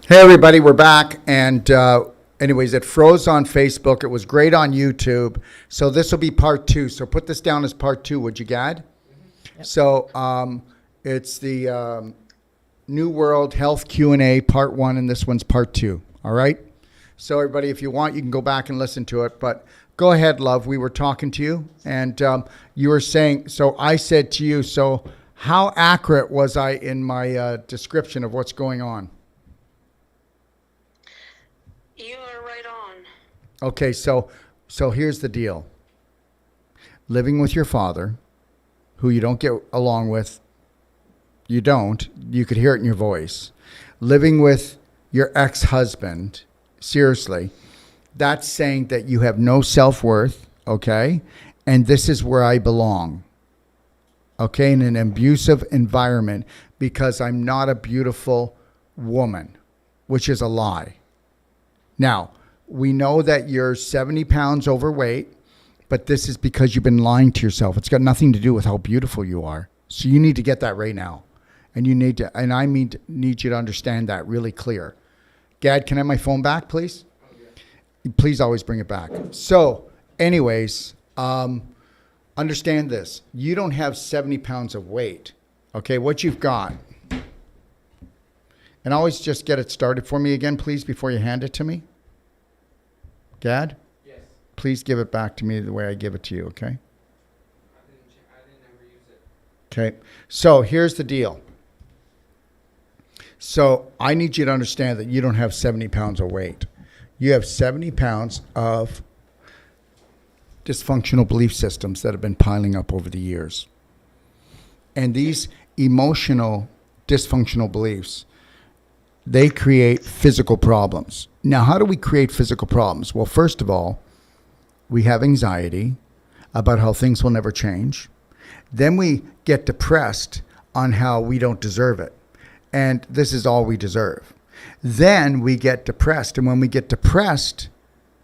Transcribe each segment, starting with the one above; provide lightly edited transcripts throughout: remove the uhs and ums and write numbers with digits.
Hey everybody, we're back. And anyways, it froze on Facebook. It was great on YouTube. So this will be part 2. So put this down as part 2, would you, Gad? Yep. So it's the New World Health Q&A part 1, and this one's part 2. All right? So everybody, if you want, you can go back and listen to it. But go ahead, love. We were talking to you, and you were saying, so I said to you, so how accurate was I in my description of what's going on? You are right on. Okay, so here's the deal. Living with your father, who you don't get along with, you could hear it in your voice. Living with your ex-husband, seriously, that's saying that you have no self-worth, okay? And this is where I belong, okay? In an abusive environment because I'm not a beautiful woman, which is a lie. Now, we know that you're 70 pounds overweight, but this is because you've been lying to yourself. It's got nothing to do with how beautiful you are. So you need to get that right now. And you need to, and I need you to understand that really clear. Gad, can I have my phone back, please? Okay. Please always bring it back. So, anyways, understand this. You don't have 70 pounds of weight. Okay, what you've got. And always just get it started for me again, please, before you hand it to me. Gad? Yes. Please give it back to me the way I give it to you, okay? I didn't ever use it. Okay. So here's the deal. So I need you to understand that you don't have 70 pounds of weight. You have 70 pounds of dysfunctional belief systems that have been piling up over the years. And these emotional dysfunctional beliefs, they create physical problems. Now, how do we create physical problems? Well, first of all, we have anxiety about how things will never change. Then we get depressed on how we don't deserve it. And this is all we deserve. Then we get depressed. And when we get depressed,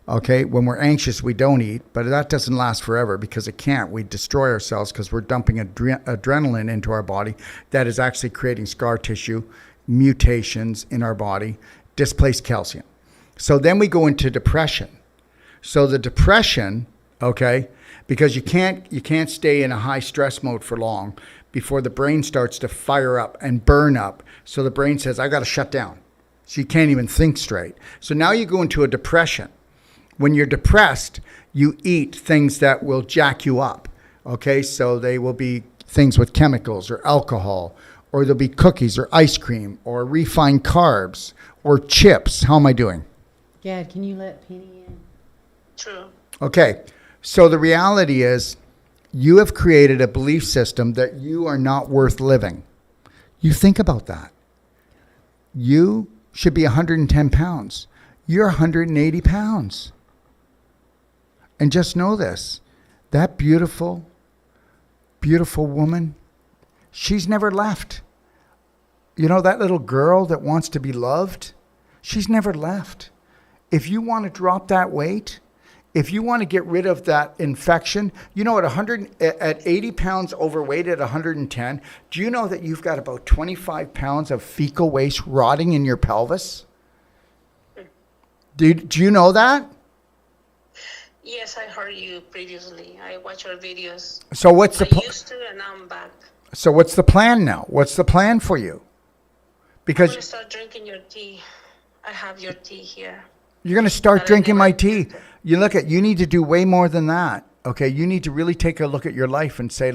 okay, when we're anxious, we don't eat. But that doesn't last forever because it can't. We destroy ourselves because we're dumping adrenaline into our body that is actually creating scar tissue, mutations in our body, displaced calcium. So then we go into depression. So the depression, okay, because you can't stay in a high stress mode for long before the brain starts to fire up and burn up. So the brain says, I got to shut down. So you can't even think straight. So now you go into a depression. When you're depressed, you eat things that will jack you up, okay? So they will be things with chemicals or alcohol, or there'll be cookies or ice cream or refined carbs or chips. How am I doing? Dad, can you let Penny in? True. Okay. So the reality is you have created a belief system that you are not worth living. You think about that. You should be 110 pounds. You're 180 pounds. And just know this. That beautiful, beautiful woman, she's never left. You know, that little girl that wants to be loved, she's never left. If you want to drop that weight, if you want to get rid of that infection, you know, at 80 pounds overweight at 110, do you know that you've got about 25 pounds of fecal waste rotting in your pelvis? Do you know that? Yes, I heard you previously. I watch your videos. So what's the I used to, and now I'm back. So what's the plan now? What's the plan for you? Because I'm going to start drinking your tea. I have your tea here. You're going to start drinking my tea. You need to do way more than that. Okay. You need to really take a look at your life and say,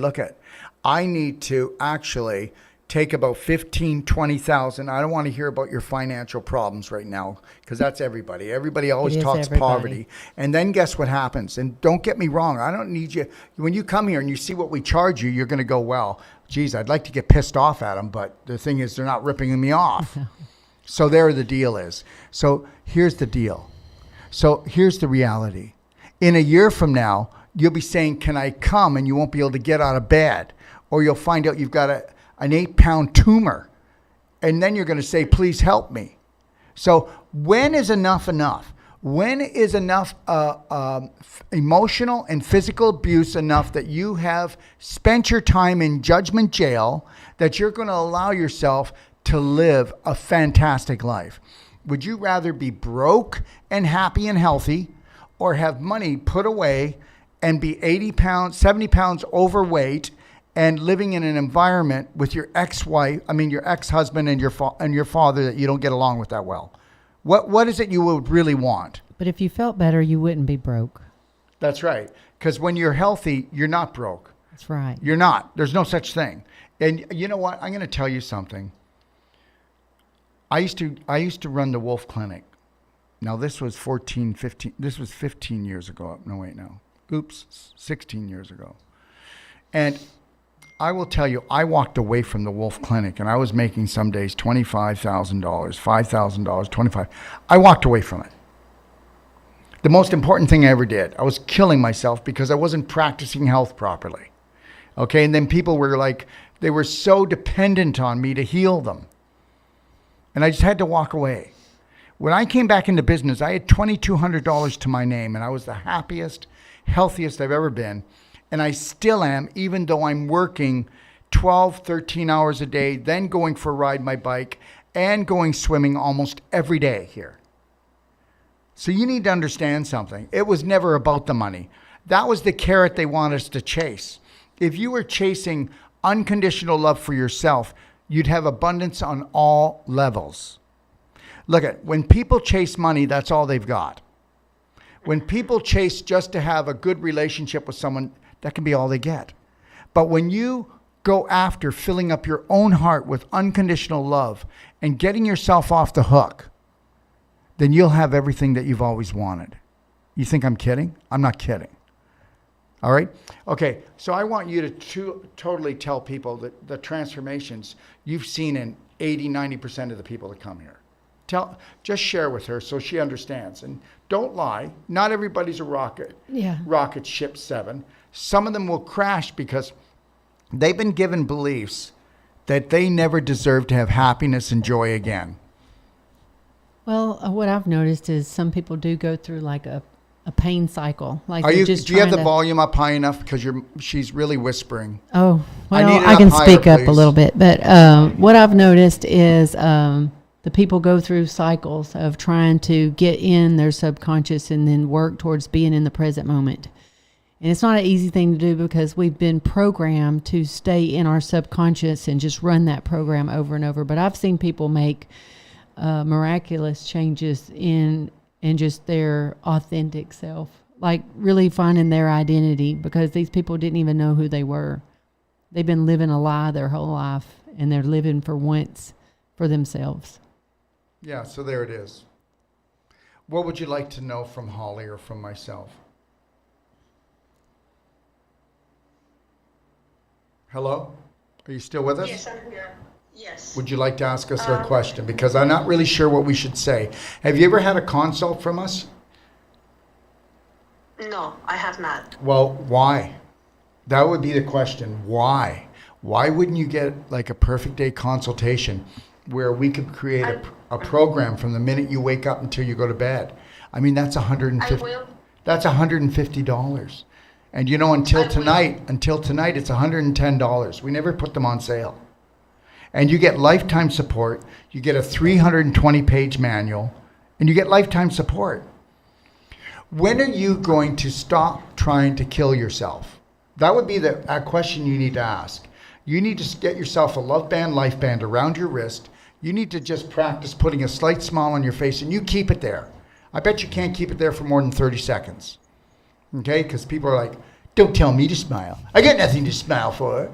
I need to actually take about 15, 20,000. I don't want to hear about your financial problems right now because that's everybody. Everybody always talks poverty. And then guess what happens? And don't get me wrong. I don't need you. When you come here and you see what we charge you, you're going to go, well, geez, I'd like to get pissed off at them. But the thing is, they're not ripping me off. So there the deal is. So here's the deal. So here's the reality. In a year from now, you'll be saying, can I come? And you won't be able to get out of bed. Or you'll find out you've got an 8-pound tumor. And then you're going to say, please help me. So when is enough enough? When is enough emotional and physical abuse enough that you have spent your time in judgment jail that you're going to allow yourself to live a fantastic life? Would you rather be broke and happy and healthy, or have money put away and be 80 pounds, 70 pounds overweight and living in an environment with your your ex-husband and your father that you don't get along with that well? What is it you would really want? But if you felt better, you wouldn't be broke. That's right. Because when you're healthy, you're not broke. That's right. You're not. There's no such thing. And you know what? I'm going to tell you something. I used to run the Wolf Clinic. Now this was 15 years ago. No, wait, no. Oops, 16 years ago. And I will tell you, I walked away from the Wolf Clinic, and I was making some days $25,000, $5,000, $25,000. I walked away from it. The most important thing I ever did, I was killing myself because I wasn't practicing health properly. Okay, and then people were like, they were so dependent on me to heal them. And I just had to walk away. When I came back into business, I had $2,200 to my name, and I was the happiest, healthiest I've ever been. And I still am, even though I'm working 12, 13 hours a day, then going for a ride my bike and going swimming almost every day here. So you need to understand something. It was never about the money. That was the carrot they want us to chase. If you were chasing unconditional love for yourself, you'd have abundance on all levels. Look at, when people chase money, that's all they've got. When people chase just to have a good relationship with someone, that can be all they get. But when you go after filling up your own heart with unconditional love and getting yourself off the hook, then you'll have everything that you've always wanted. You think I'm kidding? I'm not kidding. All right? Okay, so I want you to totally tell people that the transformations you've seen in 80, 90% of the people that come here. Just share with her so she understands. And don't lie. Not everybody's a rocket. Yeah. Rocket ship 7. Some of them will crash because they've been given beliefs that they never deserve to have happiness and joy again. Well, what I've noticed is some people do go through like a pain cycle. Like Do just you have trying the to, volume up high enough? Because she's really whispering. Oh, I need well, it I up can higher, speak up a please. little bit. But what I've noticed is the people go through cycles of trying to get in their subconscious and then work towards being in the present moment. And it's not an easy thing to do because we've been programmed to stay in our subconscious and just run that program over and over. But I've seen people make miraculous changes in just their authentic self, like really finding their identity, because these people didn't even know who they were. They've been living a lie their whole life, and they're living for once for themselves. Yeah, so there it is. What would you like to know from Holly or from myself? Hello? Are you still with us? Yes, I'm here. Yes. Would you like to ask us a question? Because I'm not really sure what we should say. Have you ever had a consult from us? No, I have not. Well, why? That would be the question. Why? Why wouldn't you get like a perfect day consultation where we could create a program from the minute you wake up until you go to bed? I mean, that's $150. I will. That's $150. And you know, until tonight, it's $110. We never put them on sale. And you get lifetime support. You get a 320-page manual, and you get lifetime support. When are you going to stop trying to kill yourself? That would be a question you need to ask. You need to get yourself a love band, life band around your wrist. You need to just practice putting a slight smile on your face, and you keep it there. I bet you can't keep it there for more than 30 seconds. Okay? Because people are like, don't tell me to smile. I got nothing to smile for.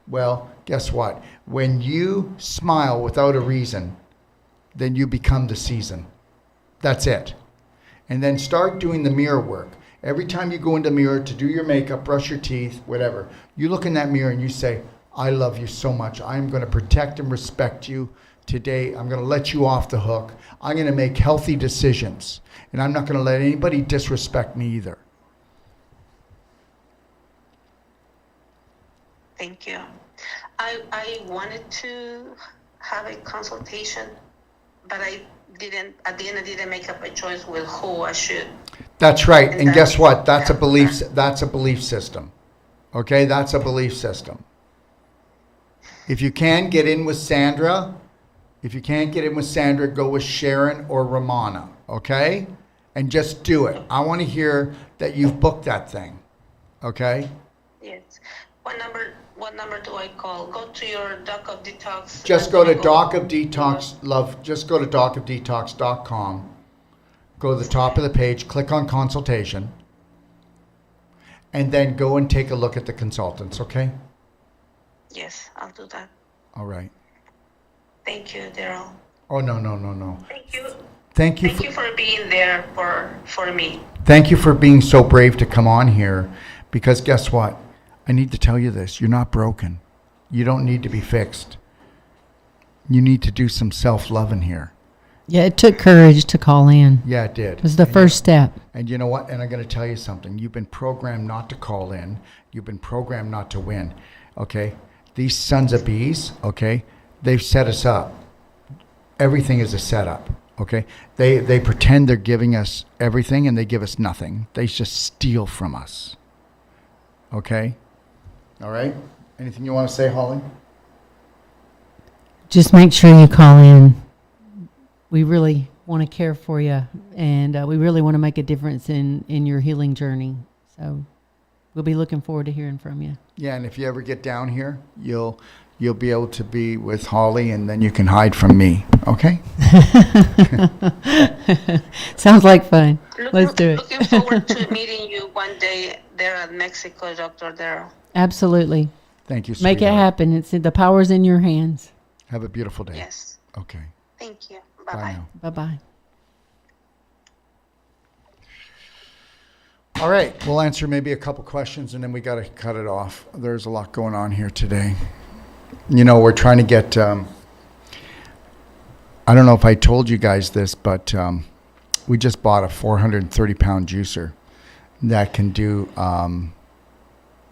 Well, guess what? When you smile without a reason, then you become the season. That's it. And then start doing the mirror work. Every time you go into the mirror to do your makeup, brush your teeth, whatever, you look in that mirror and you say, I love you so much. I'm going to protect and respect you today. I'm going to let you off the hook. I'm going to make healthy decisions. And I'm not going to let anybody disrespect me either. Thank you. I wanted to have a consultation, but I didn't. At the end, I didn't make up a choice with who I should. That's right. And guess what? That's a belief. belief system. Okay? That's a belief system. If you can get in with Sandra, If you can't get in with Sandra, go with Sharon or Romana, okay? And just do it. I want to hear that you've booked that thing, okay? Yes. What number do I call? Go to your Doc of Detox. Just go to Doc of Detox, love, just go to docofdetox.com. Go to the top of the page, click on consultation, and then go and take a look at the consultants, okay? Yes, I'll do that. All right. Thank you, Daryl. Oh, no. Thank you. Thank you Thank you for being there for me. Thank you for being so brave to come on here, because guess what? I need to tell you this. You're not broken. You don't need to be fixed. You need to do some self-loving here. Yeah, it took courage to call in. Yeah, it did. It was the first step. And you know what? And I'm going to tell you something. You've been programmed not to call in. You've been programmed not to win. Okay? These sons of bees, okay, they've set us up. Everything is a setup. Okay? They pretend they're giving us everything and they give us nothing. They just steal from us. Okay? All right? Anything you want to say, Holly? Just make sure you call in. We really want to care for you, and we really want to make a difference in your healing journey. So we'll be looking forward to hearing from you. Yeah, and if you ever get down here, you'll be able to be with Holly, and then you can hide from me. Okay? Sounds like fun. Let's do it. Looking forward to meeting you one day there at Mexico, Dr. Daryl. Absolutely. Thank you, Make it sweetheart. happen. It's the power's in your hands. Have a beautiful day. Yes. Okay. Thank you. Bye Bye-bye. now. Bye-bye. All right, we'll answer maybe a couple questions and then we got to cut it off. There's a lot going on here today. You know, we're trying to get, I don't know if I told you guys this, but we just bought a 430-pound juicer that can do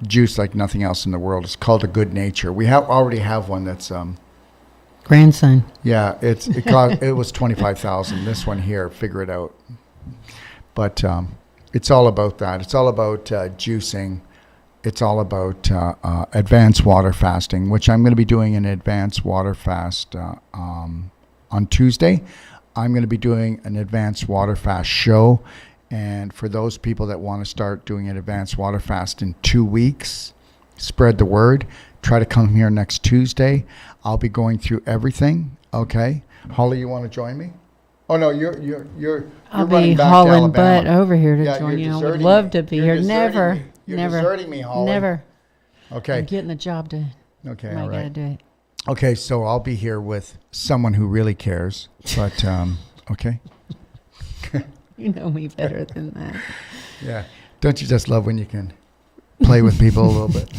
juice like nothing else in the world. It's called a Good Nature. We already have one that's, Grandson. yeah, it was $25,000. This one here, figure it out. But it's all about that. It's all about juicing. It's all about advanced water fasting, which I'm going to be doing an advanced water fast on Tuesday. I'm going to be doing an advanced water fast show. And for those people that want to start doing an advanced water fast in 2 weeks, spread the word. Try to come here next Tuesday. I'll be going through everything. Okay, Holly, you want to join me? Oh no, you're I'll running be back to hauling butt Alabama. over here to Yeah, join you're you. I would deserting love me. to be You're here. deserting Never. me. You're Never. deserting me, Holly. Never. Okay. I'm getting the job done. Okay. I All gotta right. do it. Okay. So I'll be here with someone who really cares. But okay. You know me better than that. Yeah. Don't you just love when you can play with people a little bit?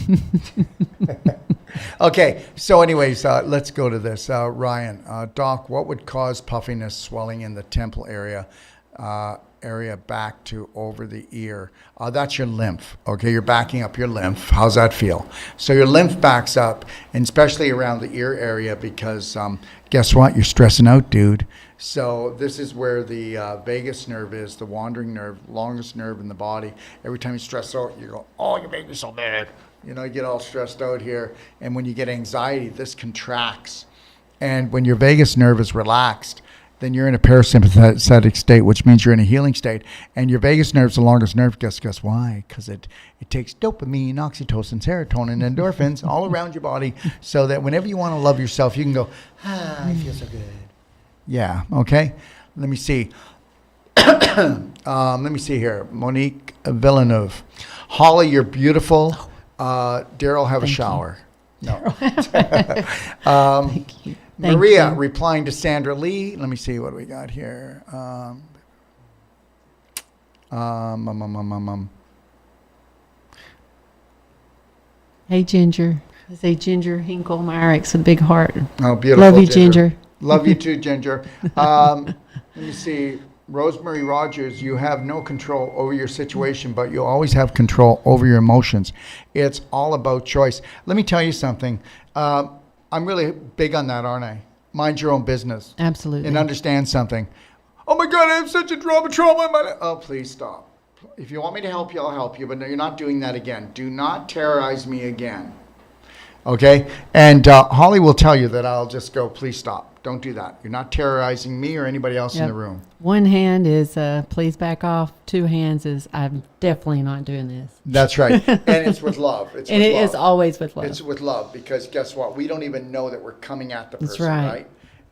Okay. So anyways, let's go to this. Ryan, Doc, what would cause puffiness, swelling in the temple area back to over the ear? That's your lymph. Okay. You're backing up your lymph. How's that feel? So your lymph backs up, and especially around the ear area, because guess what? You're stressing out, dude. So this is where the vagus nerve is, the wandering nerve, longest nerve in the body. Every time you stress out, you go, oh, you made me so bad. You know, you get all stressed out here. And when you get anxiety, this contracts. And when your vagus nerve is relaxed, then you're in a parasympathetic state, which means you're in a healing state. And your vagus nerve is the longest nerve. Guess why? Because it takes dopamine, oxytocin, serotonin, endorphins all around your body, so that whenever you want to love yourself, you can go, I feel so good. Yeah, okay. Let me see. Let me see here. Monique Villeneuve. Holly, you're beautiful. Daryl, have a Thank shower. No. Thank you. Thank Maria, you. replying to Sandra Lee. Let me see what we got here. Hey, Ginger. I say Ginger Hinkle Myrick's a big heart. Oh, beautiful. Love you, Ginger. Love you too, Ginger. Let me see. Rosemary Rogers, you have no control over your situation, but you always have control over your emotions. It's all about choice. Let me tell you something. I'm really big on that, aren't I? Mind your own business. Absolutely. And understand something. Oh my God, I have such a trauma in my life. Oh, please stop. If you want me to help you, I'll help you, but no, you're not doing that again. Do not terrorize me again. Okay? And Holly will tell you that I'll just go, please stop. Don't do that. You're not terrorizing me or anybody else in Yep. the room. One hand is please back off. Two hands is I'm definitely not doing this. That's right. And it's with love. It's And with it love. is always with love. It's with love, because guess what? We don't even know that we're coming at the That's person, right. right?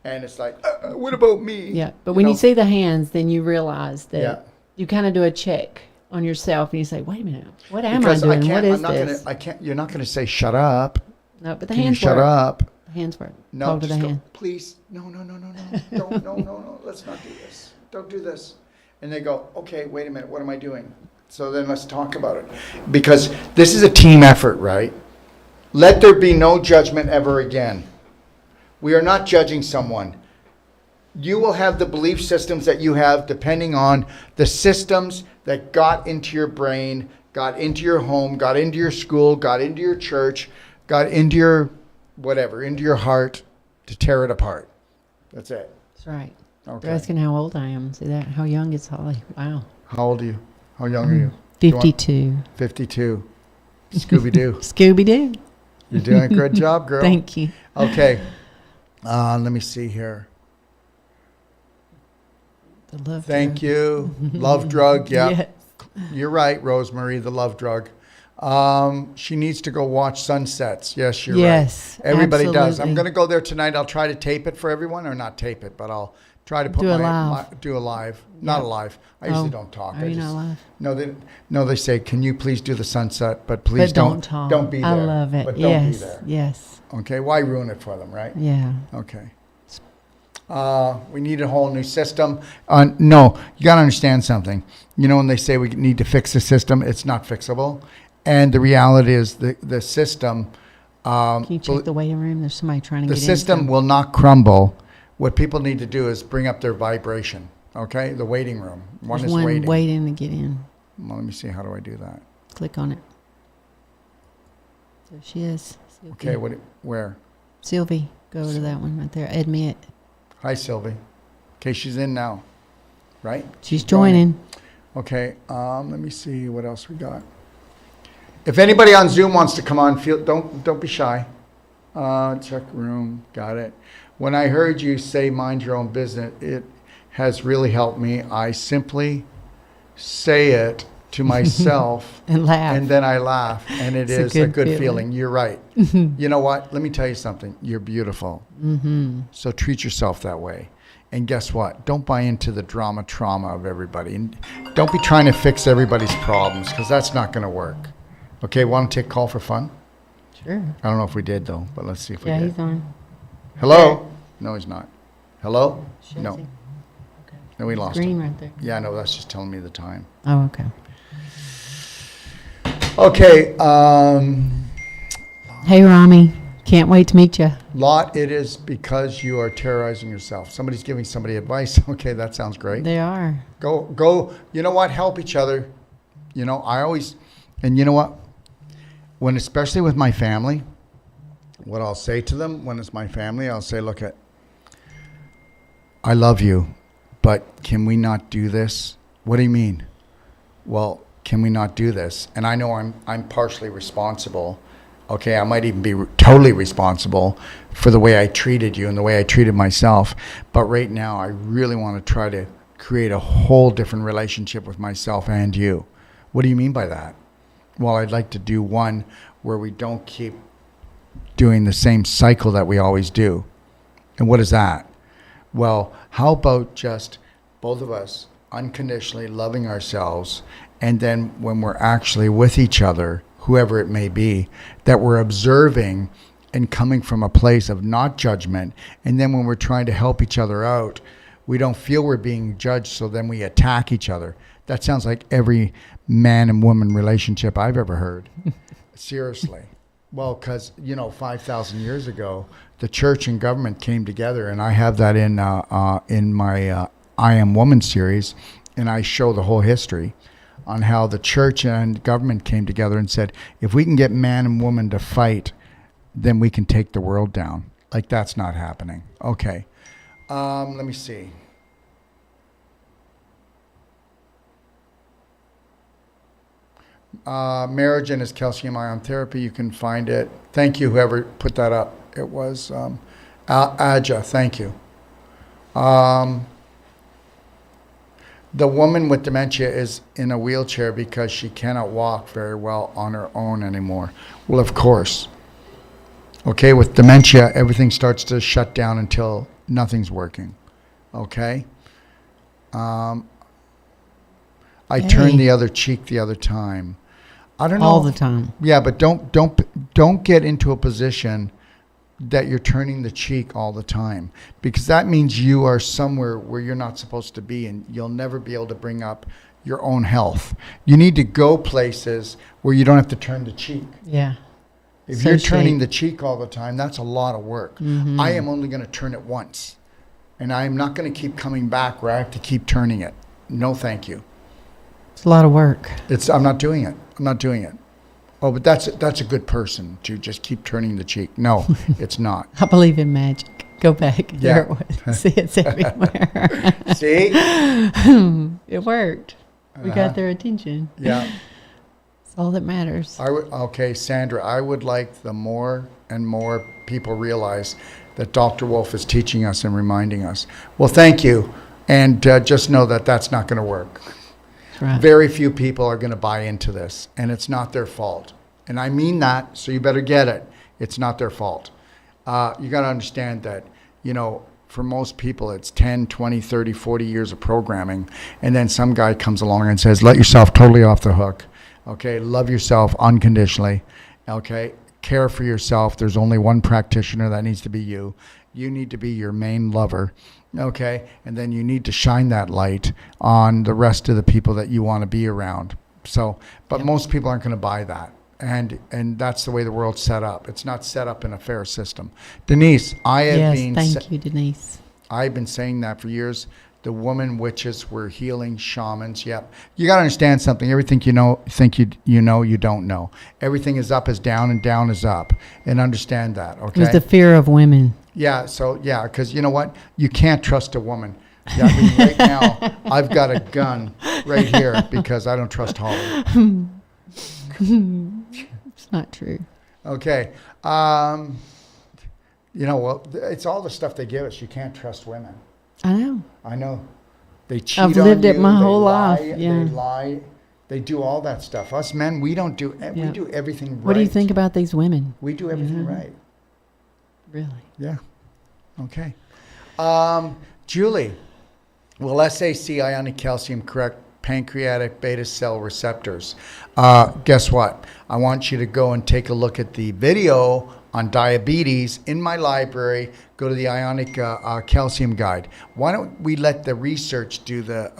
And it's like, what about me? Yeah, but when know? you see the hands, then you realize that Yeah. you kind of do a check on yourself, and you say, "Wait a minute, what am Because I doing? can't, What is I'm not this?" Gonna, I can't. You're not going to say shut up. No, but the Can you hands shut work. up? The hands work. No, Talk to the just go, hand. please. No. Don't. No. Let's not do this. Don't do this. And they go, okay, wait a minute. What am I doing? So then let's talk about it, because this is a team effort, right? Let there be no judgment ever again. We are not judging someone. You will have the belief systems that you have depending on the systems that got into your brain, got into your home, got into your school, got into your church, got into your whatever, into your heart to tear it apart. That's it. That's right. Okay. They're asking how old I am. See that? How young is Holly? Wow. How old are you? How young are you? 52. 52. Scooby-Doo. Scooby Doo. You're doing a good job, girl. Thank you. Okay. Let me see here. The love. Thank you. Love drug. Yeah. Yes. You're right, Rosemary, the love drug. She needs to go watch sunsets. Yes, you're Yes, right. Everybody does. I'm absolutely. going to go there tonight. I'll try to tape it for everyone, or not tape it, but I'll try to put Do a my live. do a live. Not Yep. a live. I usually Oh, don't talk. are I you just, not live? No, they say, can you please do the sunset, but please But don't talk. don't be there. I love it. But don't be Yes. there. Yes. Okay, why ruin it for them, right? Yeah. Okay. We need a whole new system. No, you got to understand something. You know, when they say we need to fix the system, it's not fixable. And the reality is the system, Can you check the waiting room? There's somebody trying to the get system in. will not crumble. What people need to do is bring up their vibration. Okay, the waiting room. One There's is one waiting. waiting to get in. Well, let me see. How do I do that? Click on it. There she is. Sylvie. Okay, where? Sylvie, go to that one right there. Admit. Hi, Sylvie. Okay, she's in now, right? She's joining. Okay, let me see what else we got. If anybody on Zoom wants to come on, don't be shy. Check room, got it. When I heard you say mind your own business, it has really helped me. I simply say it to myself And laugh. and then I laugh, and it It's is a good feeling. You're right. Mm-hmm. You know what? Let me tell you something. You're beautiful. So treat yourself that way. And guess what? Don't buy into the trauma of everybody. And don't be trying to fix everybody's problems, because that's not going to work. Okay, want to take a call for fun? Sure. I don't know if we did, though, but let's see if we Yeah, did. he's on. Hello? No, he's not. Hello? Shows No. him. No, we lost Green him. right there. Yeah, no, that's just telling me the time. Oh, okay. Okay, Hey, Rami. Can't wait to meet you. Lot, it is because you are terrorizing yourself. Somebody's giving somebody advice. Okay, that sounds great. They are. Go, you know what? Help each other. You know, and you know what? Especially with my family, what I'll say to them when it's my family, I'll say, look, I love you, but can we not do this? What do you mean? Well, can we not do this? And I know I'm partially responsible. Okay, I might even be totally responsible for the way I treated you and the way I treated myself. But right now, I really want to try to create a whole different relationship with myself and you. What do you mean by that? Well, I'd like to do one where we don't keep doing the same cycle that we always do. And what is that? Well, how about just both of us unconditionally loving ourselves, and then when we're actually with each other, whoever it may be, that we're observing and coming from a place of not judgment. And then when we're trying to help each other out, we don't feel we're being judged, so then we attack each other. That sounds like every man and woman relationship I've ever heard. Seriously. Well, because, 5,000 years ago, the church and government came together, and I have that in my I Am Woman series, and I show the whole history on how the church and government came together and said, if we can get man and woman to fight, then we can take the world down. Like, that's not happening. Okay. Let me see. Marriage is calcium ion therapy. You can find it. Thank you, whoever put that up. It was Aja, thank you. The woman with dementia is in a wheelchair because she cannot walk very well on her own anymore. Well, of course. Okay, with dementia, everything starts to shut down until nothing's working. Okay? I turned the other cheek the other time. I don't know. All the time. Yeah, but don't get into a position that you're turning the cheek all the time, because that means you are somewhere where you're not supposed to be, and you'll never be able to bring up your own health. You need to go places where you don't have to turn the cheek. Yeah. If So you're turning cheap. the cheek all the time, that's a lot of work. Mm-hmm. I am only going to turn it once, and I am not going to keep coming back where I have to keep turning it. No, thank you. It's a lot of work. I'm not doing it. I'm not doing it. Oh, but that's a good person to just keep turning the cheek. No, it's not. I believe in magic. Go back. Yeah. There it was. See, it's everywhere. See? It worked. We got their attention. Yeah. That's all that matters. Okay, Sandra, I would like the more and more people realize that Dr. Wolf is teaching us and reminding us. Well, thank you. And just know that that's not going to work. Right. Very few people are going to buy into this, and it's not their fault. And I mean that, so you better get it. It's not their fault. You got to understand that, for most people, it's 10, 20, 30, 40 years of programming, and then some guy comes along and says, let yourself totally off the hook. Okay, love yourself unconditionally. Okay, care for yourself. There's only one practitioner, that needs to be you. You need to be your main lover. Okay, and then you need to shine that light on the rest of the people that you want to be around. So, but most people aren't going to buy that, and that's the way the world's set up. It's not set up in a fair system. Denise, Thank you, Denise. I've been saying that for years. The woman witches were healing shamans. Yep. You got to understand something. Everything you don't know. Everything is up is down and down is up. And understand that, okay? It was the fear of women. Yeah, because you know what? You can't trust a woman. Yeah, I mean, right now, I've got a gun right here because I don't trust Holly. It's not true. Okay. It's all the stuff they give us. You can't trust women. I know. They cheat I've lived on it you, my they whole lie, life. Yeah. They lie. They do all that stuff. Us men, we don't do. We Yeah. do everything right. What do you think about these women? We do everything right. Really? Yeah. Okay. Julie, will SAC ionic calcium correct pancreatic beta cell receptors? Guess what? I want you to go and take a look at the video on diabetes in my library. Go to the ionic calcium guide. Why don't we let the research do the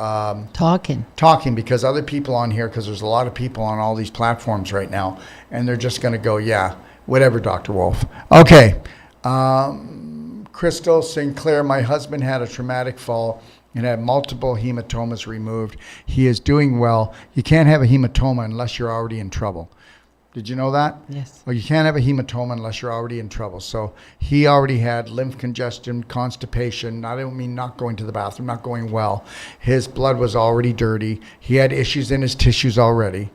talking, because other people on here, because there's a lot of people on all these platforms right now, and they're just going to go, yeah, whatever, Dr. Wolf. Okay. Crystal Sinclair, my husband had a traumatic fall and had multiple hematomas removed. He is doing well. You can't have a hematoma unless you're already in trouble. Did you know that? Yes. Well, you can't have a hematoma unless you're already in trouble. So he already had lymph congestion, constipation. I don't mean not going to the bathroom, not going well. His blood was already dirty. He had issues in his tissues already.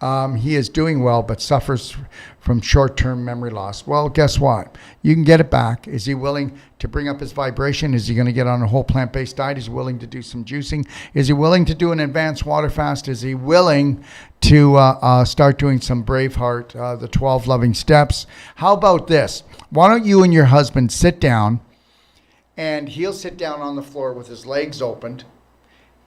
He is doing well, but suffers from short-term memory loss. Well, guess what? You can get it back. Is he willing to bring up his vibration? Is he going to get on a whole plant-based diet? Is he willing to do some juicing? Is he willing to do an advanced water fast? Is he willing to start doing some Braveheart, the 12 loving steps? How about this? Why don't you and your husband sit down, and he'll sit down on the floor with his legs opened.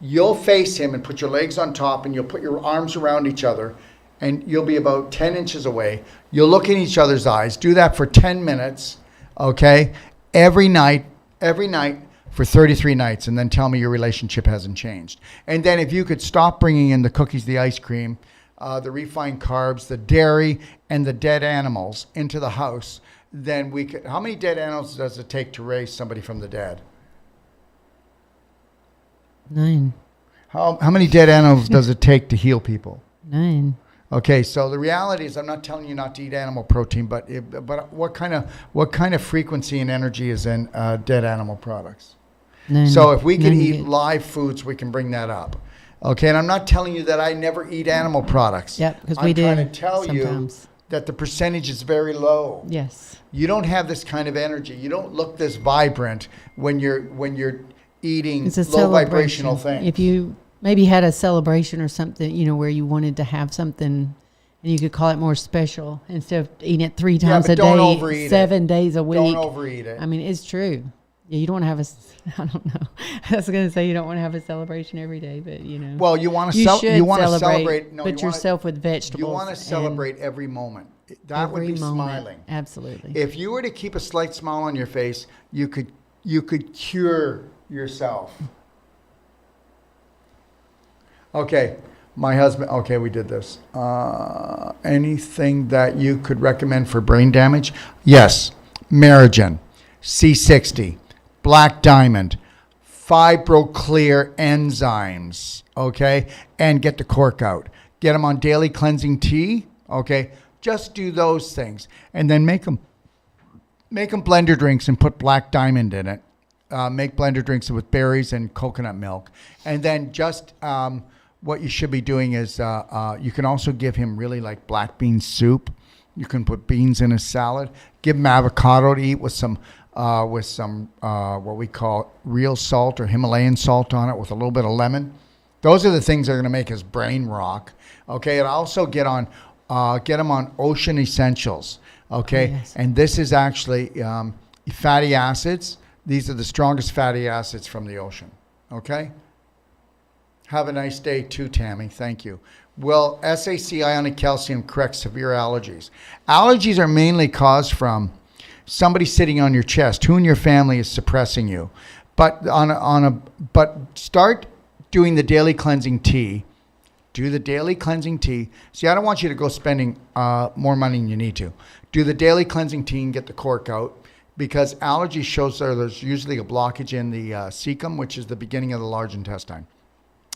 You'll face him and put your legs on top, and you'll put your arms around each other, and you'll be about 10 inches away. You'll look in each other's eyes. Do that for 10 minutes, okay? Every night for 33 nights, and then tell me your relationship hasn't changed. And then if you could stop bringing in the cookies, the ice cream, the refined carbs, the dairy, and the dead animals into the house, then we could. How many dead animals does it take to raise somebody from the dead? 9. How many dead animals does it take to heal people? 9. Okay, so the reality is, I'm not telling you not to eat animal protein, but what kind of frequency and energy is in dead animal products? 9. So if we can 9 eat good. live foods, we can bring that up. Okay, and I'm not telling you that I never eat animal products. Yep, because we do I'm trying to tell sometimes. that the percentage is very low. Yes. You don't have this kind of energy. You don't look this vibrant when you're eating It's a low celebration. vibrational things. If you maybe had a celebration or something, where you wanted to have something and you could call it more special instead of eating it 3 times but a don't day, overeat it. 7 days a week. Don't overeat it. I mean, it's true. Yeah, you don't want to have I don't know. I was going to say you don't want to have a celebration every day, but Well, you want to you should celebrate. No, put yourself with vegetables. You want to celebrate every moment. That would be smiling. Absolutely. If you were to keep a slight smile on your face, you could cure yourself. Okay, my husband. Okay, we did this. Anything that you could recommend for brain damage? Yes, Marigen, C60, Black Diamond, FibroClear enzymes. Okay, and get the cork out. Get them on daily cleansing tea. Okay, just do those things, and then make them blender drinks and put Black Diamond in it. Make blender drinks with berries and coconut milk, and then just what you should be doing is you can also give him really like black bean soup. You can put beans in a salad. Give him avocado to eat with some what we call real salt or Himalayan salt on it with a little bit of lemon. Those are the things that are going to make his brain rock. Okay, and also get him on Ocean Essentials. Okay, yes. And this is actually fatty acids. These are the strongest fatty acids from the ocean. Okay. Have a nice day too, Tammy. Thank you. Will SAC ionic calcium correct severe allergies? Allergies are mainly caused from somebody sitting on your chest. Who in your family is suppressing you? But but start doing the daily cleansing tea. Do the daily cleansing tea. See, I don't want you to go spending more money than you need to. Do the daily cleansing tea and get the cork out, because allergy shows there's usually a blockage in the cecum, which is the beginning of the large intestine.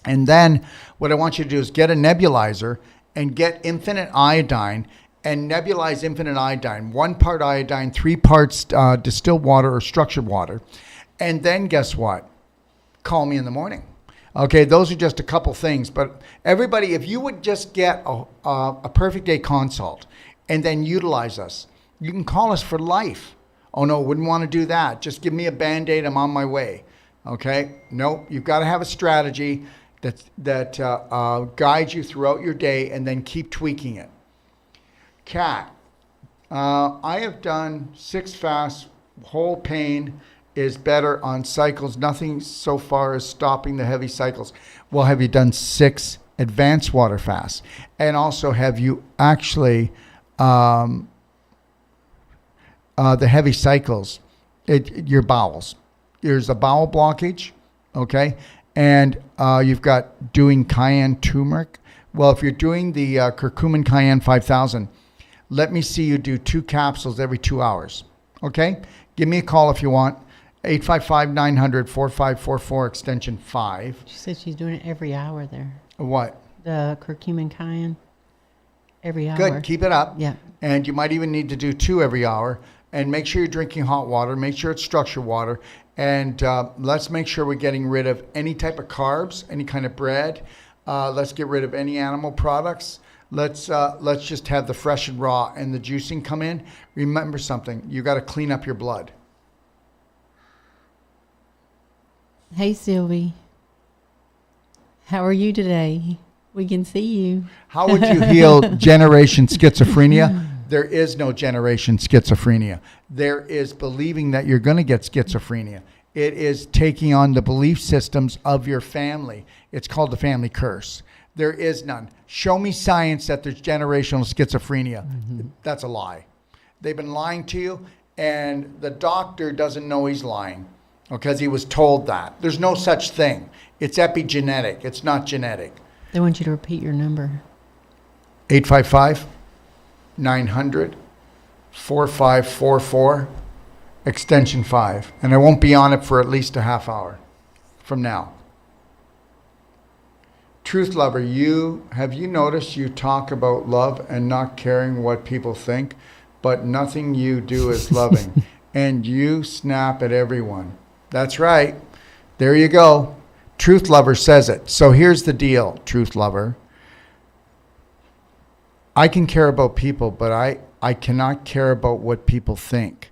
And then what I want you to do is get a nebulizer and get infinite iodine and nebulize infinite iodine. 1 part iodine, 3 parts distilled water or structured water. And then guess what? Call me in the morning. Okay, those are just a couple things. But everybody, if you would just get a perfect day consult and then utilize us, you can call us for life. Oh, no, wouldn't want to do that. Just give me a Band-Aid. I'm on my way. Okay? Nope. You've got to have a strategy that guides you throughout your day and then keep tweaking it. Cat, I have done 6 fasts. Whole pain is better on cycles. Nothing so far as stopping the heavy cycles. Well, have you done 6 advanced water fasts? And also, have you actually, the heavy cycles, your bowels. There's a bowel blockage, okay? And you've got doing cayenne turmeric. Well, if you're doing the curcumin cayenne 5000, let me see you do 2 capsules every 2 hours. Okay? Give me a call if you want. 855-900-4544, extension 5. She said she's doing it every hour there. What? The curcumin cayenne every hour. Good. Keep it up. Yeah. And you might even need to do 2 every hour. And make sure you're drinking hot water. Make sure it's structured water. And let's make sure we're getting rid of any type of carbs, any kind of bread. Let's get rid of any animal products. Let's just have the fresh and raw and the juicing come in. Remember something. You got to clean up your blood. Hey, Sylvie. How are you today? We can see you. How would you heal generation schizophrenia? There is no generation schizophrenia. There is believing that you're going to get schizophrenia. It is taking on the belief systems of your family. It's called the family curse. There is none. Show me science that there's generational schizophrenia. Mm-hmm. That's a lie. They've been lying to you, and the doctor doesn't know he's lying because he was told that. There's no such thing. It's epigenetic. It's not genetic. They want you to repeat your number. 855-900-4544, extension 5. And I won't be on it for at least a half hour from now. Truth lover, have you noticed you talk about love and not caring what people think, but nothing you do is loving, and you snap at everyone. That's right. There you go. Truth lover says it. So here's the deal, truth lover. I can care about people, but I cannot care about what people think.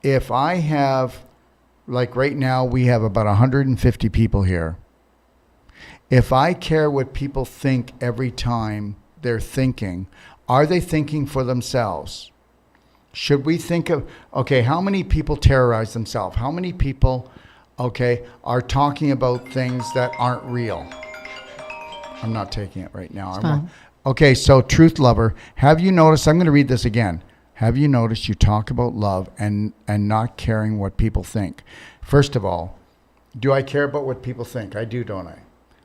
If I have, like right now, we have about 150 people here. If I care what people think every time they're thinking, are they thinking for themselves? Should we think of, okay, how many people terrorize themselves? How many people, okay, are talking about things that aren't real? I'm not taking it right now. Okay, so truth lover, have you noticed, I'm going to read this again. Have you noticed you talk about love and not caring what people think? First of all, do I care about what people think? I do, don't I?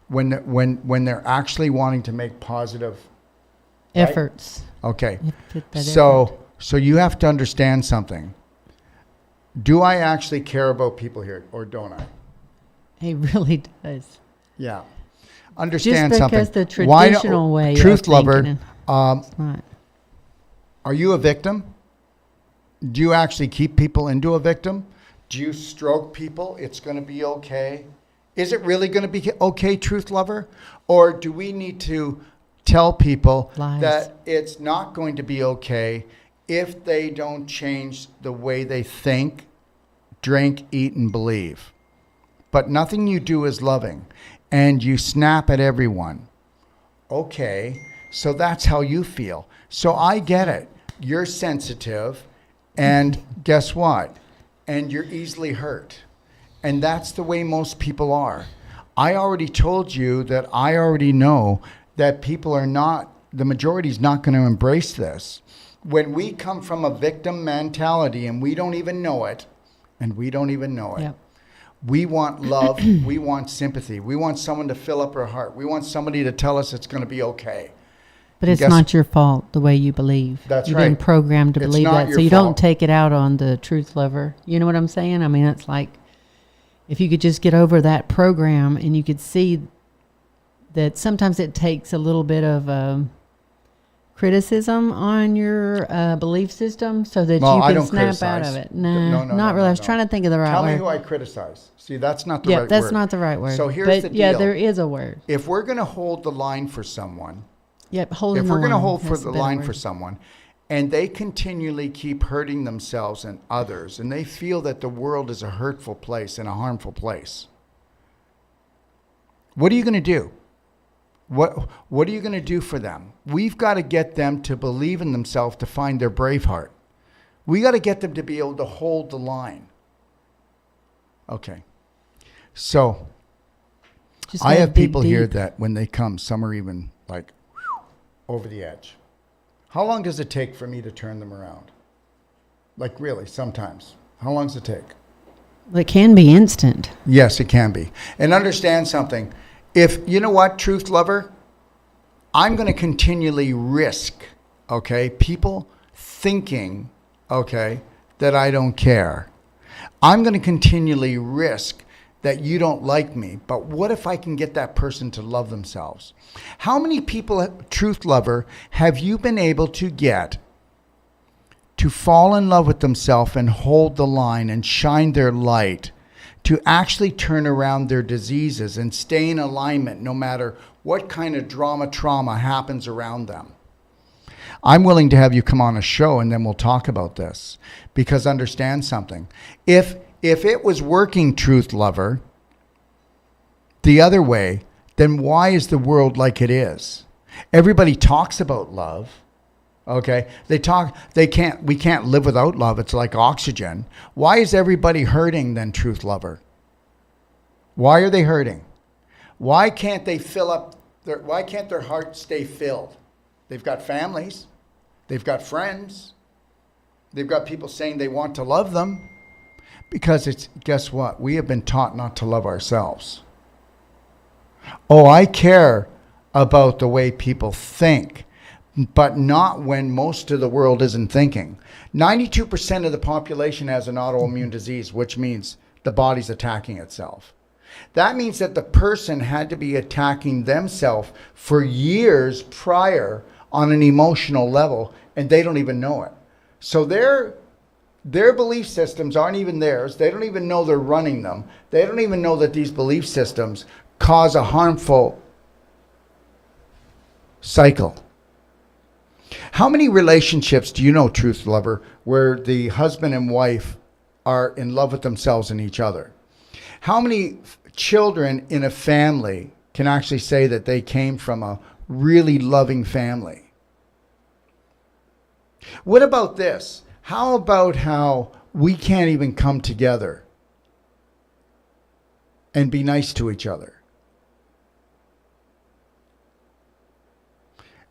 When they're actually wanting to make positive efforts. Right? Okay. So you have to understand something. Do I actually care about people here or don't I? He really does. Yeah. Understand just something. Just because the traditional way truth of lover, thinking. Are you a victim? Do you actually keep people into a victim? Do you stroke people? It's going to be okay. Is it really going to be okay, truth lover? Or do we need to tell people Lies. that it's not going to be okay if they don't change the way they think, drink, eat, and believe? But nothing you do is loving. And you snap at everyone. Okay, so that's how you feel. So I get it. You're sensitive, and guess what? And you're easily hurt. And that's the way most people are. I already told you that I already know that people are not, the majority is not going to embrace this. When we come from a victim mentality and we don't even know it, Yep. we want love, we want sympathy, we want someone to fill up our heart, we want somebody to tell us it's going to be okay. But it's not your fault the way you believe. That's You've right. been programmed to It's believe not that. your So you fault. don't take it out on the truth lover. You know what I'm saying? I mean, it's like if you could just get over that program and you could see that sometimes it takes a little bit of criticism on your belief system so that Well, you I can don't snap out criticize. of it. No, No, not really. I was no. trying to think of the right Tell word. me who I criticize. See, that's not the Yeah, right that's word. not the right word. So here's but the deal. yeah, there is a word. If we're going to hold the line for someone, Yep, holding if the we're going to line. hold for That's the a better line word. for someone, and they continually keep hurting themselves and others, and they feel that the world is a hurtful place and a harmful place, what are you going to do? What are you going to do for them? We've got to get them to believe in themselves to find their brave heart. We got to get them to be able to hold the line. Okay. So Just I gotta have dig people here deep. that when they come, some are even like over the edge. How long does it take for me to turn them around? Like really, sometimes. How long does it take? It can be instant. Yes, it can be. And understand something. If, you know what, truth lover, I'm going to continually risk, okay, people thinking, okay, that I don't care. I'm going to continually risk that you don't like me. But what if I can get that person to love themselves? How many people, truth lover, have you been able to get to fall in love with themselves and hold the line and shine their light, to actually turn around their diseases and stay in alignment no matter what kind of trauma happens around them? I'm willing to have you come on a show and then we'll talk about this, because understand something. If it was working, truth lover, the other way, then why is the world like it is? Everybody talks about love. Okay, we can't live without love. It's like oxygen. Why is everybody hurting then, truth lover? Why are they hurting? Why can't they why can't their heart stay filled? They've got families. They've got friends. They've got people saying they want to love them, because guess what? We have been taught not to love ourselves. Oh, I care about the way people think, but not when most of the world isn't thinking. 92% of the population has an autoimmune disease, which means the body's attacking itself. That means that the person had to be attacking themselves for years prior on an emotional level, and they don't even know it. So their belief systems aren't even theirs. They don't even know they're running them. They don't even know that these belief systems cause a harmful cycle. How many relationships do you know, truth lover, where the husband and wife are in love with themselves and each other? How many children in a family can actually say that they came from a really loving family? What about this? How about how we can't even come together and be nice to each other?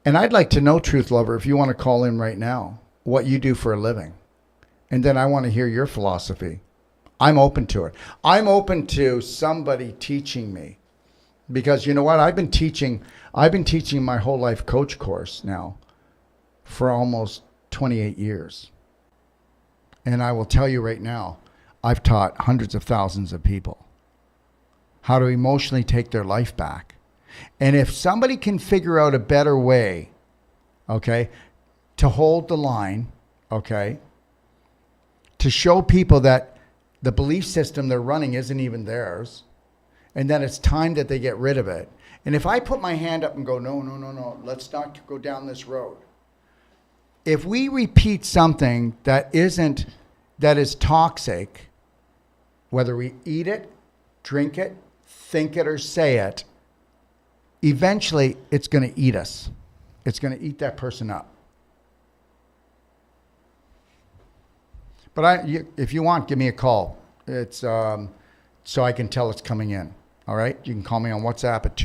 And I'd like to know, truth lover, if you want to call in right now, what you do for a living. And then I want to hear your philosophy. I'm open to it. I'm open to somebody teaching me. Because you know what? I've been teaching my whole life coach course now for almost 28 years. And I will tell you right now, I've taught hundreds of thousands of people how to emotionally take their life back. And if somebody can figure out a better way, okay, to hold the line, okay, to show people that the belief system they're running isn't even theirs, and that it's time that they get rid of it. And if I put my hand up and go, no, let's not go down this road. If we repeat something that is toxic, whether we eat it, drink it, think it, or say it, eventually it's going to eat us. It's going to eat that person up. But if you want, give me a call. It's so I can tell it's coming in. All right? You can call me on WhatsApp at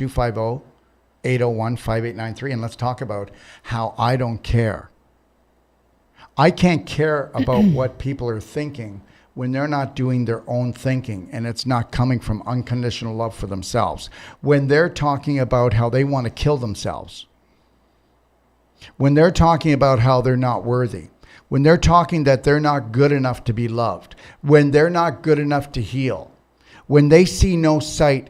250-801-5893, and let's talk about how I don't care. I can't care about what people are thinking when they're not doing their own thinking and it's not coming from unconditional love for themselves. When they're talking about how they want to kill themselves. When they're talking about how they're not worthy. When they're talking that they're not good enough to be loved. When they're not good enough to heal. When they see no sight.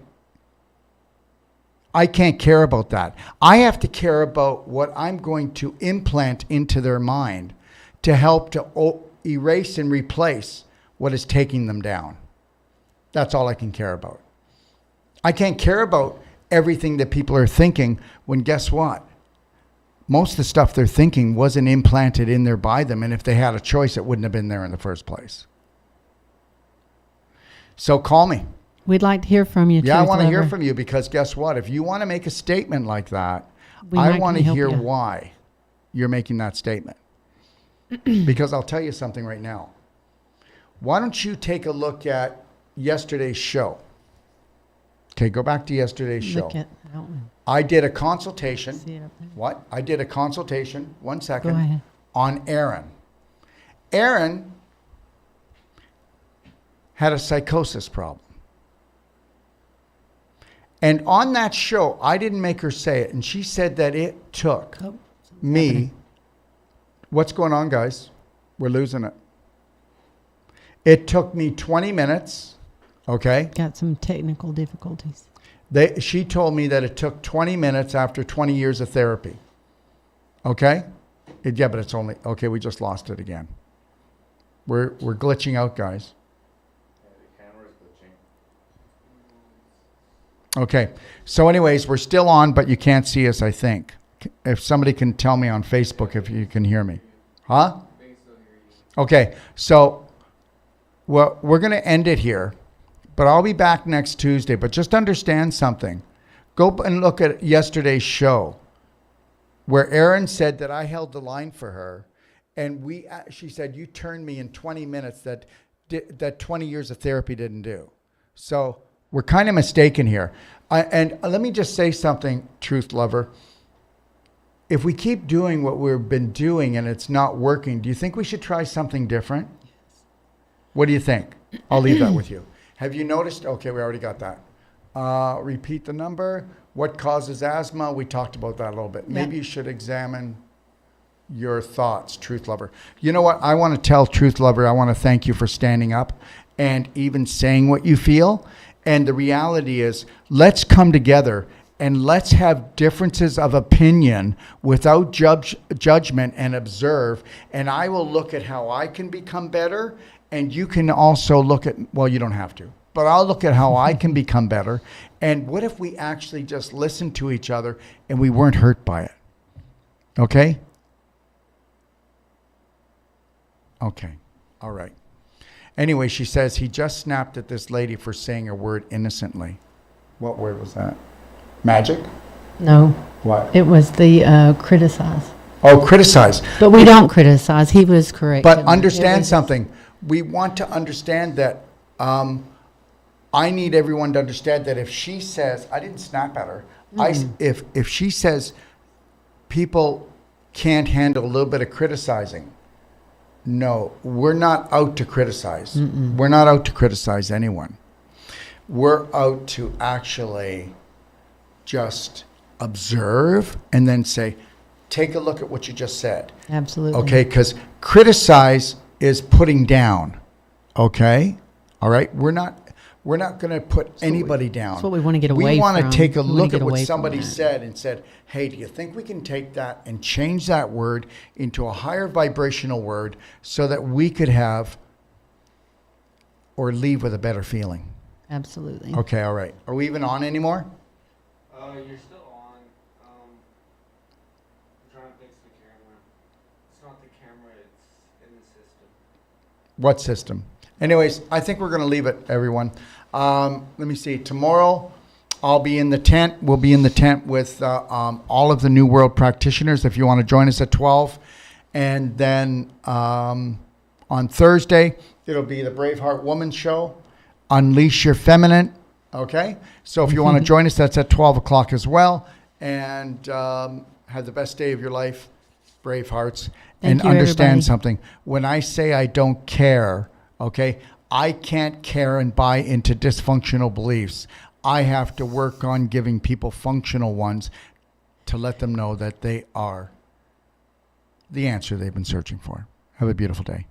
I can't care about that. I have to care about what I'm going to implant into their mind to help to erase and replace what is taking them down. That's all I can care about. I can't care about everything that people are thinking when, guess what? Most of the stuff they're thinking wasn't implanted in there by them, and if they had a choice, it wouldn't have been there in the first place. So call me. We'd like to hear from you. Yeah, I want to hear from you, because guess what? If you want to make a statement like that, I want to hear why you're making that statement. Because I'll tell you something right now. Why don't you take a look at yesterday's show? Okay, go back to yesterday's show. Look at that one. I did a consultation. See it up there? What? I did a consultation, 1 second, Go ahead. on Aaron. Aaron had a psychosis problem. And on that show, I didn't make her say it, and she said that it took me... happening. What's going on, guys? We're losing it. It took me 20 minutes, okay? Got some technical difficulties. She told me that it took 20 minutes after 20 years of therapy. Okay? Yeah, but it's only... Okay, we just lost it again. We're glitching out, guys. The camera's glitching. Okay. So anyways, we're still on, but you can't see us, I think. If somebody can tell me on Facebook if you can hear me. Huh? Okay. So we're going to end it here, but I'll be back next Tuesday. But just understand something. Go and look at yesterday's show where Erin said that I held the line for her. And she said, you turned me in 20 minutes that 20 years of therapy didn't do. So we're kind of mistaken here. And let me just say something, truth lover. If we keep doing what we've been doing and it's not working, do you think we should try something different? Yes. What do you think? I'll leave that with you. Have you noticed? Okay, we already got that. Repeat the number. What causes asthma? We talked about that a little bit. Maybe you should examine your thoughts, truth lover. You know what? I want to tell truth lover, I want to thank you for standing up and even saying what you feel. And the reality is, let's come together and let's have differences of opinion without judgment and observe. And I will look at how I can become better. And you can also look at, well, you don't have to, but I'll look at how I can become better. And what if we actually just listened to each other and we weren't hurt by it? Okay? Okay. All right. Anyway, she says he just snapped at this lady for saying a word innocently. What word was that? Magic? No, What? it was the criticize. Oh, criticize. But we don't criticize. He was correct. But understand something. We want to understand that I need everyone to understand that if she says, I didn't snap at her. If she says people can't handle a little bit of criticizing, no, we're not out to criticize. We're not out to criticize anyone. We're out to actually just observe and then say, take a look at what you just said. Absolutely. Okay, because criticize is putting down. Okay, all right. We're not going to put anybody down. That's what we want to get away from. We want to take a We wanna look get at what away from somebody that. said and said, hey, do you think we can take that and change that word into a higher vibrational word so that we could have or leave with a better feeling? Absolutely. Okay, all right. Are we even on anymore? You're still on. I'm trying to fix the camera. It's not the camera, it's in the system. What system? Anyways, I think we're going to leave it, everyone. Let me see. Tomorrow, I'll be in the tent. We'll be in the tent with all of the New World practitioners if you want to join us at 12. And then on Thursday, it'll be the Braveheart Woman Show, Unleash Your Feminine. Okay? So if you want to join us, that's at 12 o'clock as well. And have the best day of your life, Bravehearts. Thank And you, understand everybody. something. When I say I don't care, okay, I can't care and buy into dysfunctional beliefs. I have to work on giving people functional ones to let them know that they are the answer they've been searching for. Have a beautiful day.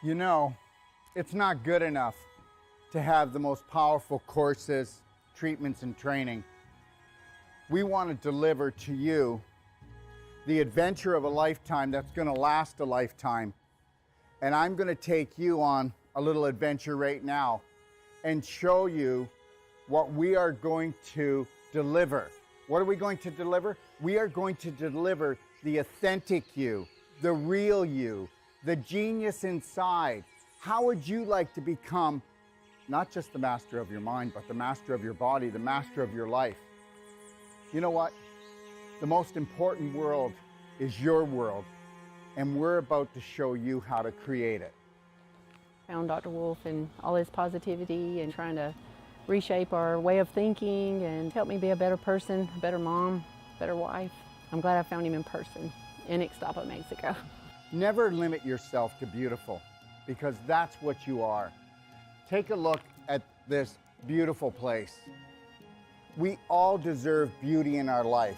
You know, it's not good enough to have the most powerful courses, treatments, and training. We want to deliver to you the adventure of a lifetime that's going to last a lifetime. And I'm going to take you on a little adventure right now and show you what we are going to deliver. What are we going to deliver? We are going to deliver the authentic you, the real you, the genius inside. How would you like to become not just the master of your mind, but the master of your body, the master of your life? You know what? The most important world is your world, and we're about to show you how to create it. Found Dr. Wolf and all his positivity and trying to reshape our way of thinking and help me be a better person, a better mom, better wife. I'm glad I found him in person in Ixtapa, Mexico. Never limit yourself to beautiful, because that's what you are. Take a look at this beautiful place. We all deserve beauty in our life.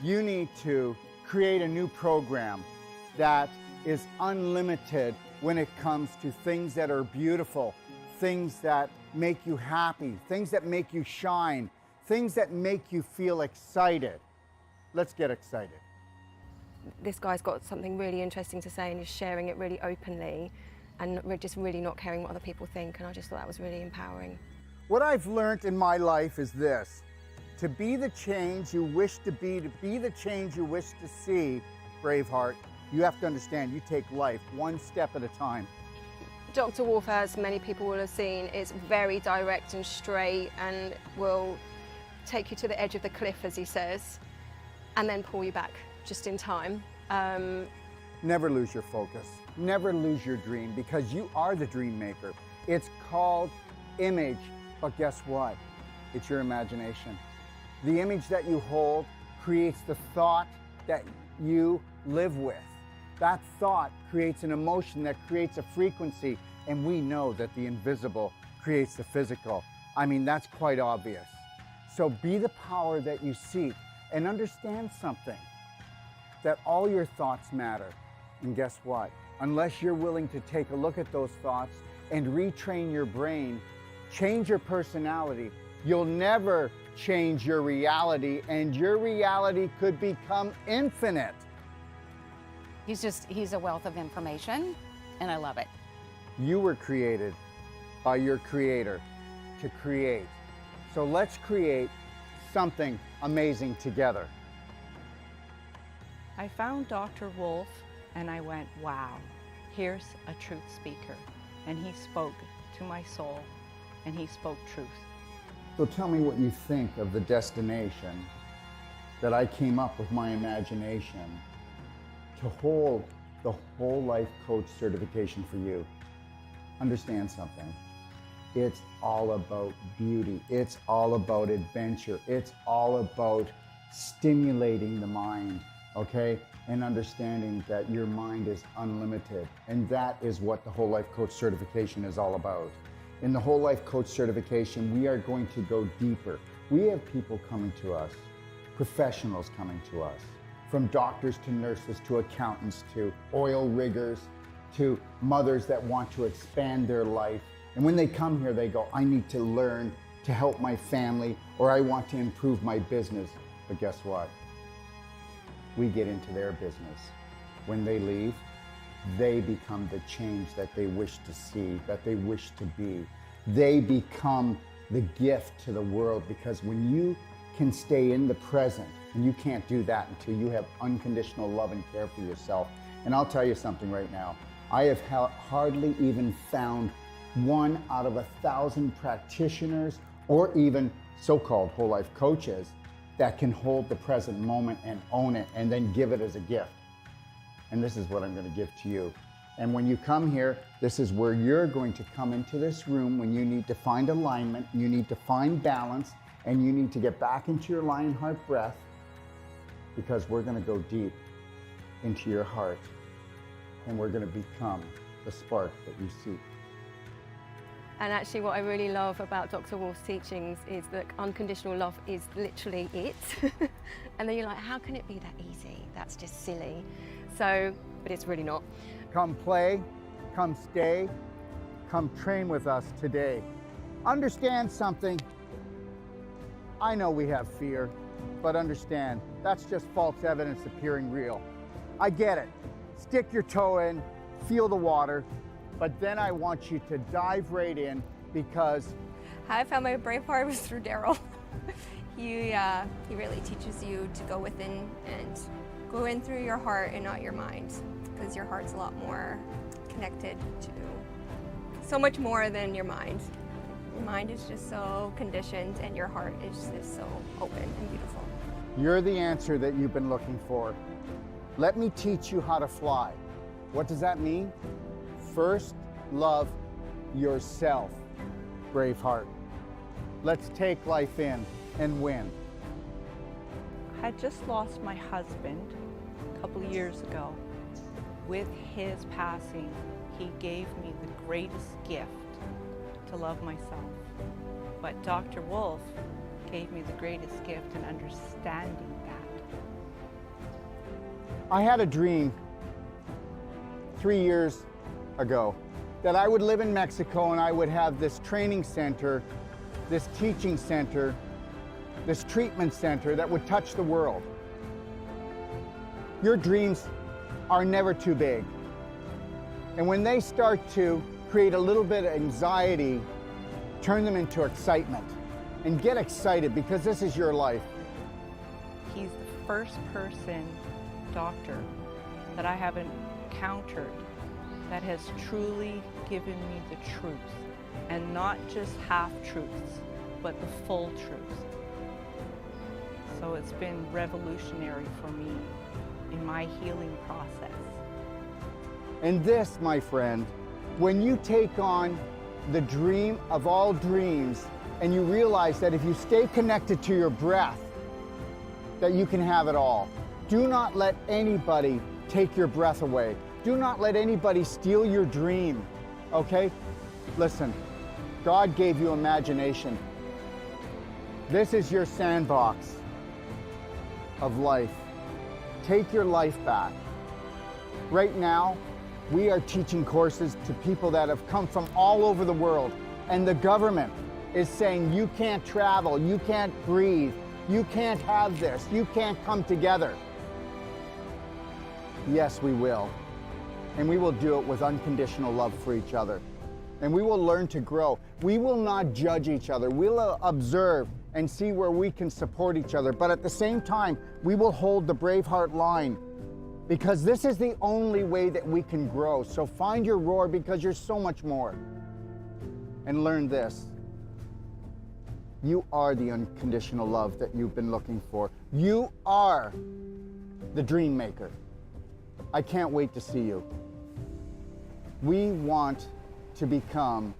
You need to create a new program that is unlimited when it comes to things that are beautiful, things that make you happy, things that make you shine, things that make you feel excited. Let's get excited. This guy's got something really interesting to say and he's sharing it really openly and we're just really not caring what other people think, and I just thought that was really empowering. What I've learned in my life is this: to be the change you wish to be the change you wish to see, Braveheart, you have to understand you take life one step at a time. Dr. Wolf, as many people will have seen, is very direct and straight and will take you to the edge of the cliff, as he says, and then pull you back just in time. Never lose your focus. Never lose your dream, because you are the dream maker. It's called image, but guess what? It's your imagination. The image that you hold creates the thought that you live with. That thought creates an emotion that creates a frequency, and we know that the invisible creates the physical. I mean, that's quite obvious. So be the power that you seek, and understand something, that all your thoughts matter. And guess what? Unless you're willing to take a look at those thoughts and retrain your brain, change your personality, you'll never change your reality, and your reality could become infinite. He's a wealth of information, and I love it. You were created by your creator to create. So let's create something amazing together. I found Dr. Wolf and I went, wow, here's a truth speaker. And he spoke to my soul and he spoke truth. So tell me what you think of the destination that I came up with my imagination to hold the whole life coach certification for you. Understand something. It's all about beauty. It's all about adventure. It's all about stimulating the mind, okay? And understanding that your mind is unlimited. And that is what the whole life coach certification is all about. In the whole life coach certification, we are going to go deeper. We have people coming to us, professionals coming to us, from doctors to nurses to accountants to oil riggers to mothers that want to expand their life. And when they come here, they go, I need to learn to help my family, or I want to improve my business. But guess what? We get into their business. When they leave, they become the change that they wish to see, that they wish to be. They become the gift to the world, because when you can stay in the present, and you can't do that until you have unconditional love and care for yourself. And I'll tell you something right now. I have hardly even found 1 out of 1,000 practitioners or even so-called whole life coaches that can hold the present moment and own it and then give it as a gift. And this is what I'm going to give to you. And when you come here, this is where you're going to come into this room when you need to find alignment, you need to find balance, and you need to get back into your lion heart breath, because we're going to go deep into your heart and we're going to become the spark that you seek. And actually what I really love about Dr. Wolf's teachings is that unconditional love is literally it. And then you're like, how can it be that easy? That's just silly. So, but it's really not. Come play, come stay, come train with us today. Understand something. I know we have fear, but understand, that's just false evidence appearing real. I get it. Stick your toe in, feel the water, but then I want you to dive right in, because how I found my brave heart was through Daryl. He really teaches you to go within and go in through your heart and not your mind, because your heart's a lot more connected to so much more than your mind. Your mind is just so conditioned and your heart is just so open and beautiful. you're the answer that you've been looking for. Let me teach you how to fly. What does that mean? First, love yourself, Braveheart. Let's take life in and win. I had just lost my husband a couple of years ago. With his passing, he gave me the greatest gift to love myself. But Dr. Wolf gave me the greatest gift in understanding that. I had a dream 3 years ago that I would live in Mexico and I would have this training center, this teaching center, this treatment center that would touch the world. Your dreams are never too big. And when they start to create a little bit of anxiety, turn them into excitement. And get excited, because this is your life. He's the first person, doctor, that I have encountered that has truly given me the truth. And not just half-truths, but the full truth. So it's been revolutionary for me in my healing process. And this, my friend, when you take on the dream of all dreams, and you realize that if you stay connected to your breath, that you can have it all. Do not let anybody take your breath away. Do not let anybody steal your dream, okay? Listen, God gave you imagination. This is your sandbox of life. Take your life back. Right now, we are teaching courses to people that have come from all over the world, and the government is saying you can't travel, you can't breathe, you can't have this, you can't come together. Yes, we will. And we will do it with unconditional love for each other. And we will learn to grow. We will not judge each other. We'll observe and see where we can support each other. But at the same time, we will hold the Braveheart line, because this is the only way that we can grow. So find your roar, because you're so much more. And learn this. You are the unconditional love that you've been looking for. You are the dream maker. I can't wait to see you. We want to become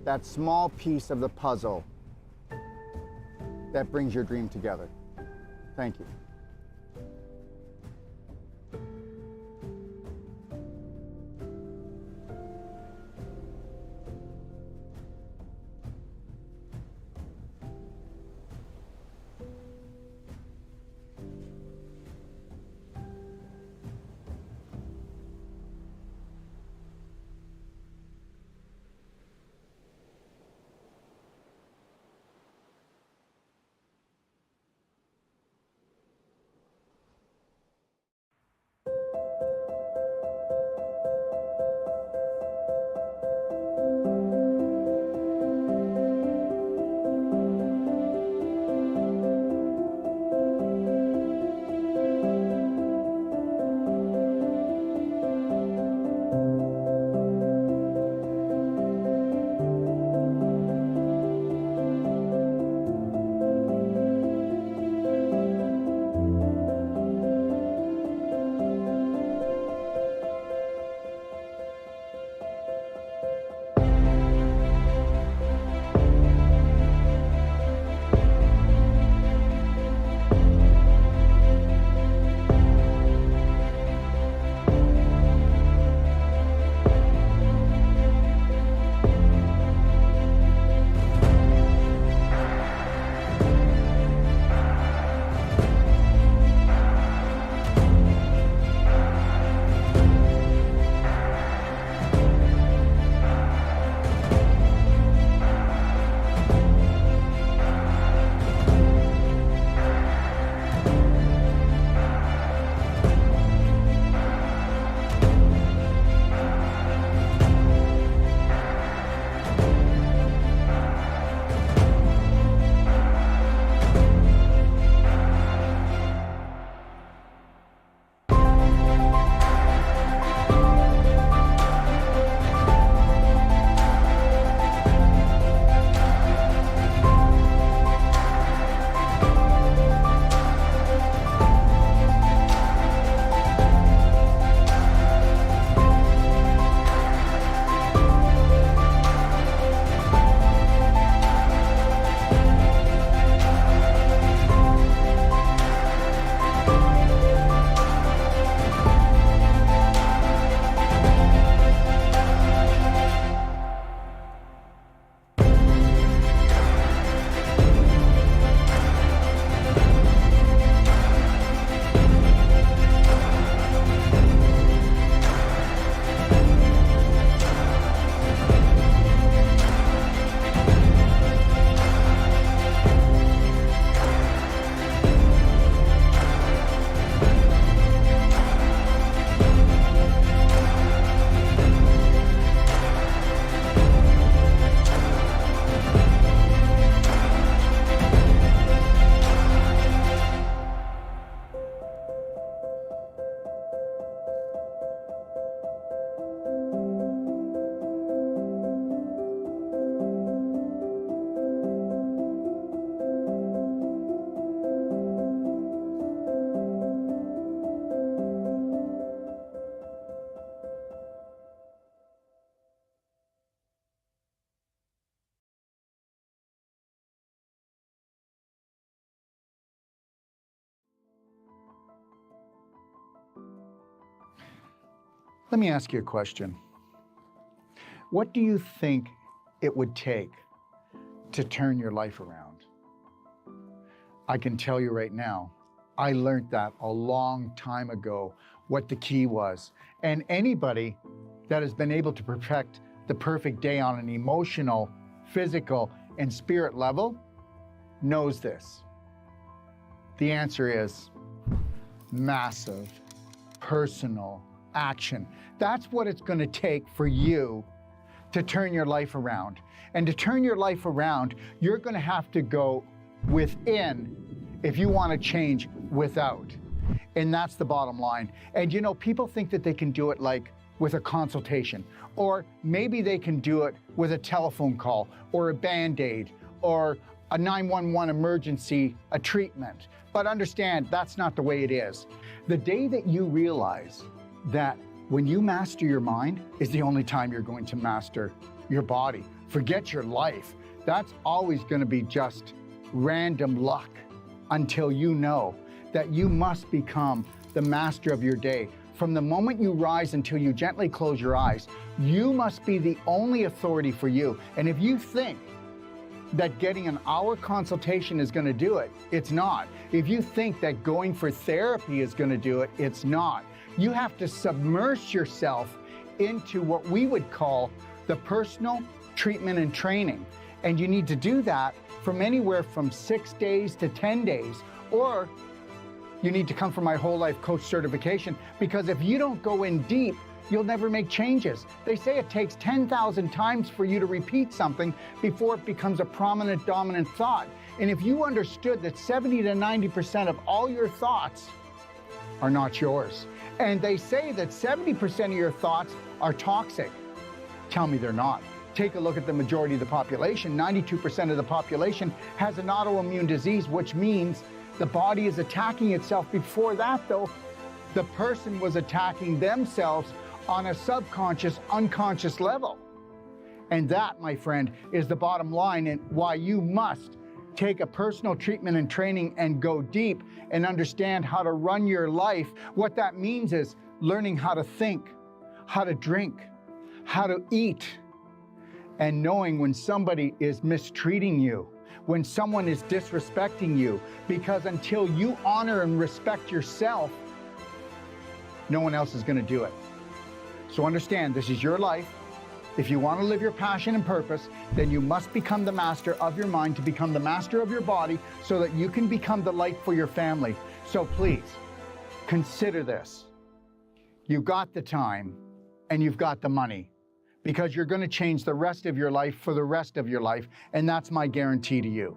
that small piece of the puzzle that brings your dream together. Thank you. Let me ask you a question. What do you think it would take to turn your life around? I can tell you right now, I learned that a long time ago, what the key was. And anybody that has been able to perfect the perfect day on an emotional, physical, and spirit level knows this. The answer is massive personal action. That's what it's going to take for you to turn your life around. And to turn your life around, you're going to have to go within if you want to change without. And that's the bottom line. And you know, people think that they can do it like with a consultation, or maybe they can do it with a telephone call or a Band-Aid or a 911 emergency, a treatment. But understand, that's not the way it is. The day that you realize that when you master your mind is the only time you're going to master your body. Forget your life. That's always going to be just random luck until you know that you must become the master of your day. From the moment you rise until you gently close your eyes, you must be the only authority for you. And if you think that getting an hour consultation is going to do it, it's not. If you think that going for therapy is going to do it, it's not. You have to submerge yourself into what we would call the personal treatment and training. And you need to do that from anywhere from 6 days to 10 days, or you need to come for my whole life coach certification, because if you don't go in deep, you'll never make changes. They say it takes 10,000 times for you to repeat something before it becomes a prominent, dominant thought. And if you understood that 70 to 90% of all your thoughts are not yours, and they say that 70% of your thoughts are toxic, tell me they're not. Take a look at the majority of the population. 92% of the population has an autoimmune disease, which means the body is attacking itself. Before that, though, the person was attacking themselves on a subconscious, unconscious level. And that, my friend, is the bottom line, and why you must take a personal treatment and training and go deep and understand how to run your life. What that means is learning how to think, how to drink, how to eat, and knowing when somebody is mistreating you, when someone is disrespecting you, because until you honor and respect yourself, no one else is going to do it. So understand, this is your life. If you want to live your passion and purpose, then you must become the master of your mind to become the master of your body so that you can become the light for your family. So please, consider this. You've got the time and you've got the money, because you're going to change the rest of your life for the rest of your life, and that's my guarantee to you.